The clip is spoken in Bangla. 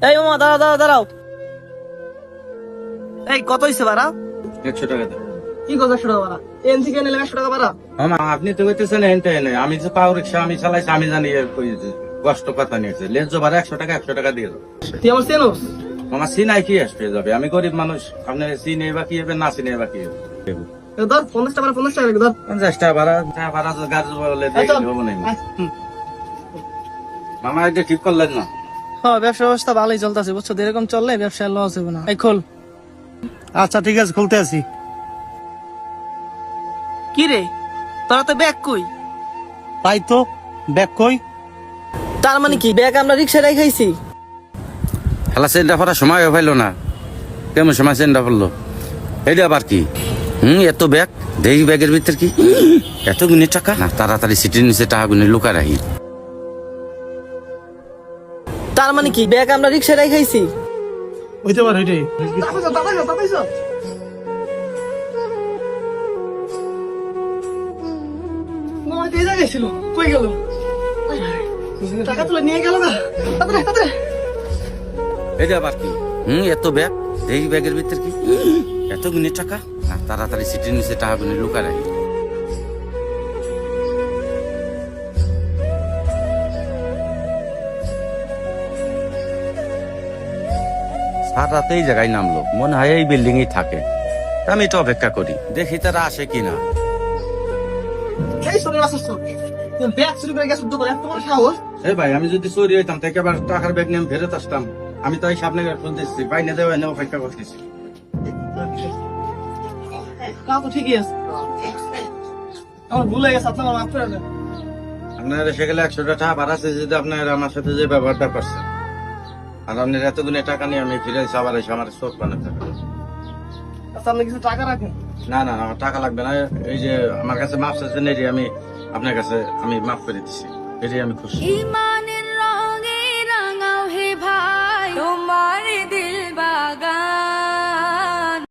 এই মামা দাঁড়াও দাঁড়াও দাঁড়াও। এই কত হইছে ভাড়া? 100 টাকা দেন। কি কত 100 টাকা ভাড়া? এন থেকে নিলে 100 টাকা ভাড়া? মামা আপনি তো কইতেছেন এনতে এনে, আমি যে পাও রিক্সা আমি চালাইছি, আমি জানি এর কষ্ট কথা নিয়েছে। লেজ ভাড়া 100 টাকা দিয়ে দাও। তুই আমার চেনোস? মামা সিনাই কি আসতে যাবে, আমি গরিব মানুষ, আপনি চিনে বা কি হবে না চিনে বা কি হবে। ধর 50 টাকা 50 টাকা ধর। 50 টাকা ভাড়া গাড়ি বলে দেবো না। মামা এটা ঠিক করলেন না। হ্যাঁ, ব্যবসা ব্যবস্থা ভালোই চলতেছে বুঝছো, এরকম চললে ব্যবসায় লস হবে না। এই খোল। আচ্ছা ঠিক আছে, খুলতে আছি। কি রে তোরা তো ব্যাগ কই? তাই তো, ব্যাগ কই? তার মানে কি ব্যাগ আমরা রিক্সায় রাখাইছি? হেলা চেনটা পড়ার সময় পাইলো না, কেমন সময় চেনটা পড়লো এইটা আবার কি? এত ব্যাগ, দেখি ব্যাগের ভিতর কি এত গুণে টাকা। না তাড়াতাড়ি সিটির নিচে টাকা গুনে লুকা রাখি। তার মানে কি ব্যাগ আমরা রিক্সায় রাখাইছি? হইতে পারে এটাই। কই গেল? টাকা তুলে নিয়ে গেল না? তাড়াতাড়ি। এইটা আবার কি? এত ব্যাগ, দেখি ব্যাগের ভিতর কি এত গুণে টাকা। না তাড়াতাড়ি সিটির নিচে টাকা গুনে লুকা রাখি। সার রাতে এই জায়গায় নামলো, মনে হয় এই বিল্ডিং এই থাকে। আমি এটা অপেক্ষা করি, দেখি তারা আসে কিনা। এই শোনো না সুস্থ, তুমি ব্যাগ চুরি করে গেছো দোকানে, এত বড় সাহস? এই ভাই আমি যদি চুরি হইতাম তাকে আবার টাকার ব্যাগ নিয়ে ফেরত আসতাম। আমি তো এই সামনে ফোন দিচ্ছি, বাইনে দেওয়া এনে অপেক্ষা করতেছি। তা তো ঠিকই আছে, আমার ভুল হয়ে গেছে, আপনার মাফ করে দেন। আপনার সেখানে 100 টাকা ভাড়া আছে, যদি আপনার আমার সাথে যে ব্যবহারটা করছেন, আর আপনার এতগুলো টাকা নিয়ে আমি ফিরে এসে আবার এসে আমার চোখ বানাতে হবে। আচ্ছা আপনি কিছু টাকা রাখেন। না না আমার টাকা লাগবে না, এই যে আমার কাছে মাপ চাচ্ছেন এটি আমি আপনার কাছে আমি মাফ করে দিচ্ছি, এটাই আমি খুশি।